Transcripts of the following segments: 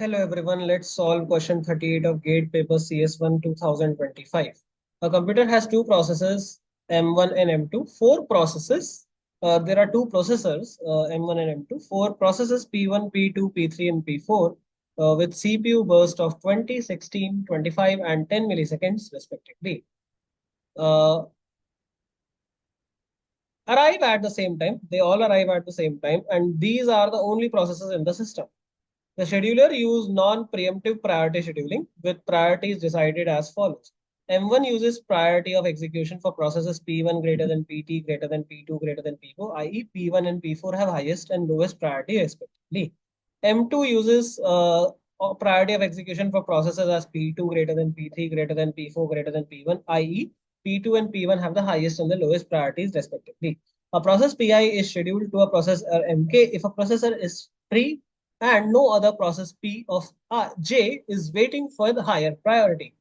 Hello everyone, let's solve question 38 of GATE paper CS1 2025. A computer has two processes, M1 and M2, four processes. There are two processors, M1 and M2, four processes P1, P2, P3 and P4 with CPU burst of 20, 16, 25 and 10 milliseconds respectively. Uh, Arrive at the same time, they all arrive at the same time, and these are the only processes in the system. The scheduler used non-preemptive priority scheduling with priorities decided as follows. M1 uses priority of execution for processes P1 greater than PT greater than P2 greater than P4, i.e. P1 and P4 have highest and lowest priority respectively. M2 uses priority of execution for processes as P2 greater than P3 greater than P4 greater than P1, i.e. P2 and P1 have the highest and the lowest priorities respectively. A process PI is scheduled to a processor MK if a processor is free and no other process P of J is waiting for the higher priority.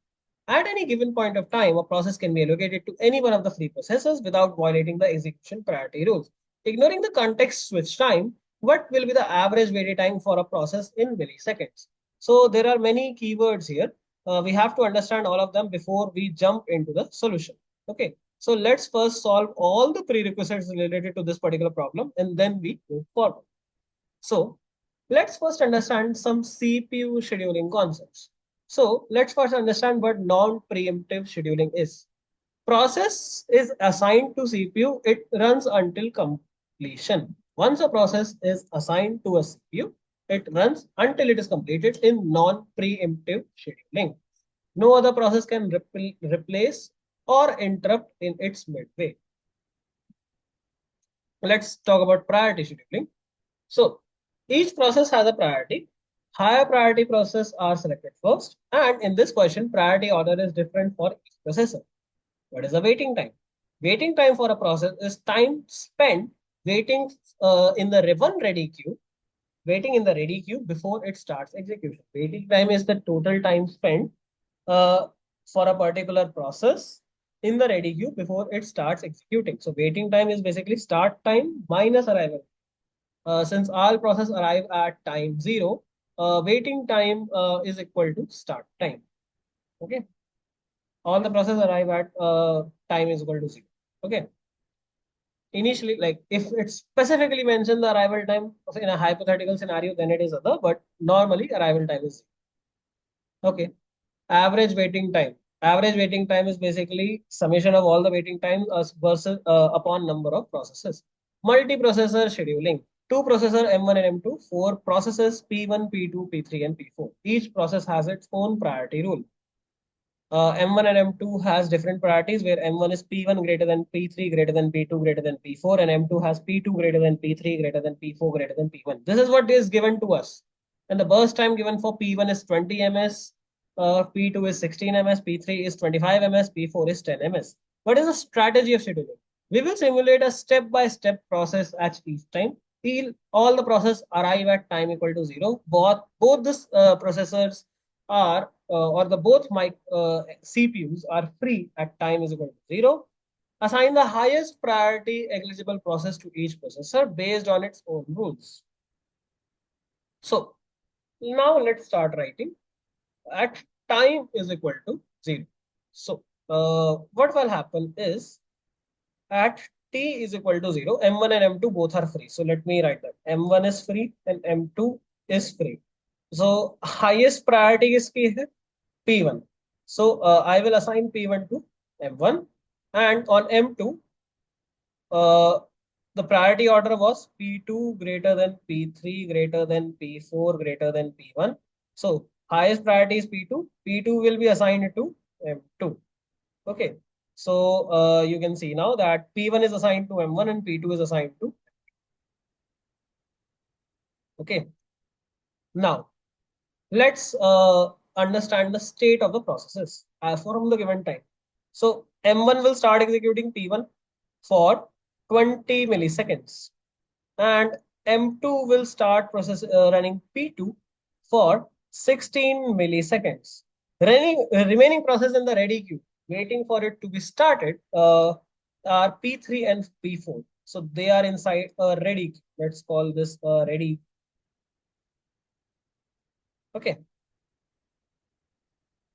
At any given point of time, a process can be allocated to any one of the free processors without violating the execution priority rules. Ignoring the context switch time, what will be the average wait time for a process in milliseconds? So there are many keywords here. We have to understand all of them before we jump into the solution. Okay, so let's first solve all the prerequisites related to this particular problem and then we move forward. So let's first understand some CPU scheduling concepts. So let's first understand what non-preemptive scheduling is. Process is assigned to CPU, it runs until completion. Once a process is assigned to a CPU, it runs until it is completed in non-preemptive scheduling. No other process can replace or interrupt in its midway. Let's talk about priority scheduling. So each process has a priority. Higher priority process are selected first. And in this question, priority order is different for each processor. What is the waiting time? Waiting time for a process is time spent waiting in the one ready queue, waiting in the ready queue before it starts execution. Waiting time is the total time spent uh, for a particular process in the ready queue before it starts executing. So waiting time is basically start time minus arrival. Since all process arrive at time 0, waiting time is equal to start time. Okay, all the process arrive at time is equal to 0. Okay, initially, like if it specifically mentioned the arrival time in a hypothetical scenario, then it is other, but normally arrival time is 0. Okay, average waiting time. Average waiting time is basically summation of all the waiting times versus upon number of processes. Multiprocessor scheduling. Two processor M1 and M2, four processes P1, P2, P3, and P4. Each process has its own priority rule. M1 and M2 has different priorities where M1 is P1 greater than P3 greater than P2 greater than P4 and M2 has P2 greater than P3 greater than P4 greater than P1. This is what is given to us. And the burst time given for P1 is 20 ms, P2 is 16 ms, P3 is 25 ms, P4 is 10 ms. What is the strategy of scheduling? We will simulate a step-by-step process at each time. Till all the process arrive at time equal to 0. Both this processors are or the both my CPUs are free at time is equal to 0. Assign the highest priority eligible process to each processor based on its own rules. So now let's start writing at time is equal to 0. So what will happen is at t is equal to 0, M1 and M2 both are free. So let me write that. M1 is free and M2 is free. So highest priority is P1. So I will assign P1 to M1 and on M2, uh, the priority order was P2 greater than P3 greater than P4 greater than P1. So highest priority is P2. P2 will be assigned to M2. Okay. So you can see now that P1 is assigned to M1 and P2 is assigned to. Okay. Now let's understand the state of the processes from the given time. So M1 will start executing P1 for 20 milliseconds and M2 will start running P2 for 16 milliseconds. Remaining process in the ready queue, waiting for it to be started, are P3 and P4. So they are inside a ready queue. Let's call this a ready. Okay.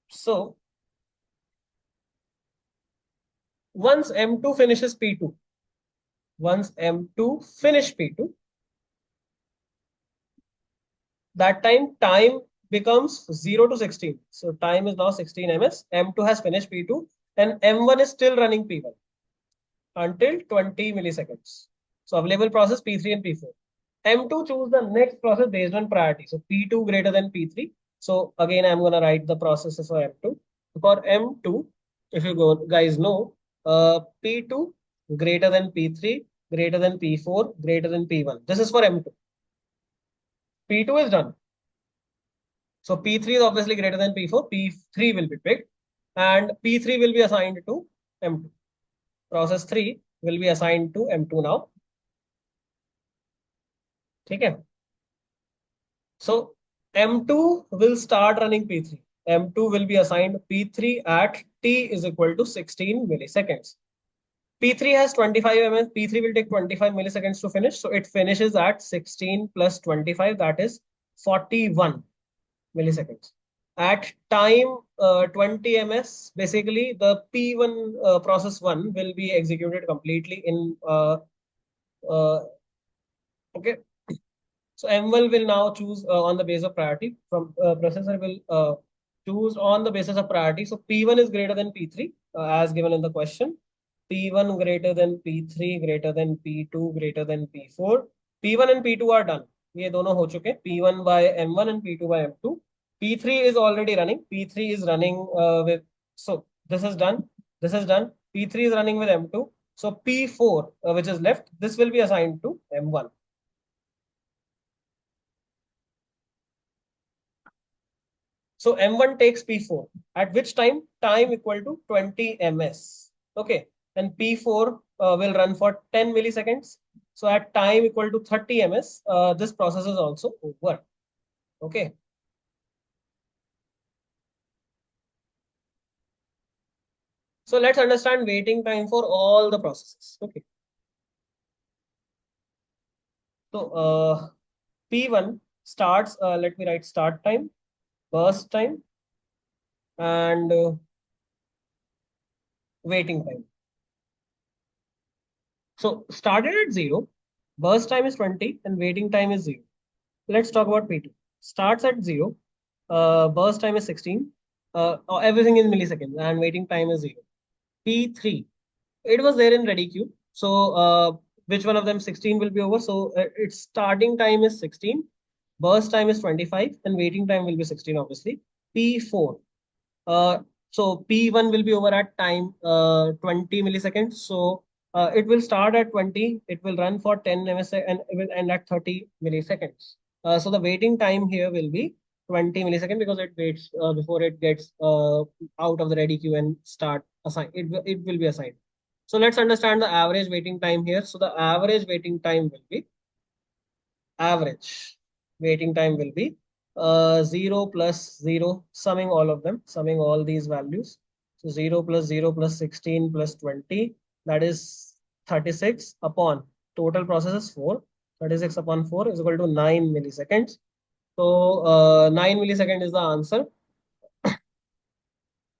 So once M2 finishes P2, once M2 finish P2, that time becomes 0 to 16. So time is now 16 ms. M2 has finished P2 and M1 is still running P1 until 20 milliseconds. So available process P3 and P4. M2 choose the next process based on priority. So P2 greater than P3. So again, I'm going to write the processes for M2. For M2, if you guys know, P2 greater than P3, greater than P4, greater than P1. This is for M2. P2 is done. So P3 is obviously greater than P4. P3 will be picked and P3 will be assigned to M2. Process 3 will be assigned to M2 now. Okay. So M2 will start running P3. M2 will be assigned P3 at T is equal to 16 milliseconds. P3 has 25 ms. P3 will take 25 milliseconds to finish. So it finishes at 16 plus 25, that is 41 milliseconds. At time 20 ms, basically the P1 process 1 will be executed completely in uh, okay. So M1 will now choose on the basis of priority. From processor will choose on the basis of priority. So P1 is greater than P3 as given in the question. P1 greater than P3 greater than P2 greater than P4. P1 and P2 are done. ये दोनों हो चुके. P1 by M1 and P2 by M2. P3 is already running. P3 is running with, so this is done. This is done. P3 is running with M2. So P4, which is left, this will be assigned to M1. So M1 takes P4, at which time equal to 20 ms. Okay. And P4 will run for 10 milliseconds. So at time equal to 30 ms, this process is also over. Okay. So let's understand waiting time for all the processes. Okay. So P1 starts, let me write start time, burst time, and waiting time. So started at 0, burst time is 20, and waiting time is 0. Let's talk about P2. Starts at 0, burst time is 16, everything in milliseconds, and waiting time is 0. P3, it was there in ready queue. So which one of them 16 will be over? So its starting time is 16, burst time is 25, and waiting time will be 16, obviously. P4, uh, so P1 will be over at time 20 milliseconds. So it will start at 20, it will run for 10 ms and it will end at 30 milliseconds. So the waiting time here will be 20 milliseconds because it waits before it gets out of the ready queue and start assign. It will be assigned. So let's understand the average waiting time here. So the average waiting time will be 0 plus 0, summing all of them, summing all these values. So 0 plus 16 plus 20, that is 36 upon total process is 4. 36 upon 4 is equal to 9 milliseconds. So 9 millisecond is the answer.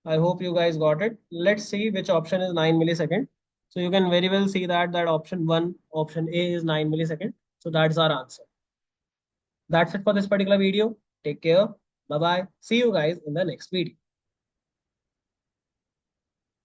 I hope you guys got it. Let's see which option is 9 millisecond. So you can very well see that option 1, option A is 9 millisecond. So that's our answer. That's it for this particular video. Take care. Bye bye. See you guys in the next video.